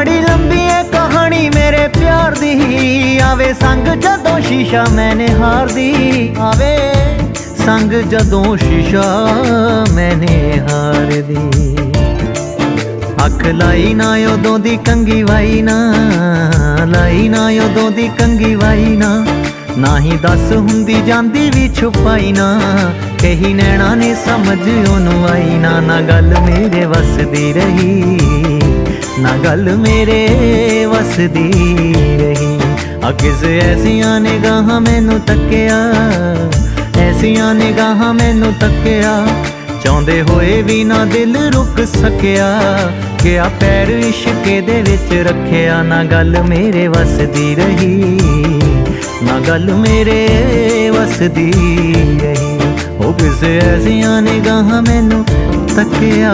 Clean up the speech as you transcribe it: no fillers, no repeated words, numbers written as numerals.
बड़ी लंबी है कहानी मेरे प्यार दी, आवे संग जदों शीशा मैंने हार दी, आवे संग जदों शीशा मैंने हार दी। अख लाई ना उदों दी कंगी वाई ना, लाई ना उदों दी कंगी वाई ना, ना ही दस हुंदी जांदी भी छुपाई ना, कही नैना ने समझ ओनू आई ना। ना गल मेरे वसदी रही, ना गल मेरे वसदी रही। किस ऐसियां निगाहां मैनू तक्किया, ऐसियां निगाहां मैनू तक्किया, चाहुंदे होए भी ना दिल रुक सकिया, क्या पैर इश्के दे विच रखिया। ना गल मेरे वसदी रही, ना गल मेरे वसदी रही। ओ किस ऐसियां निगाहां मैनू तक्किया।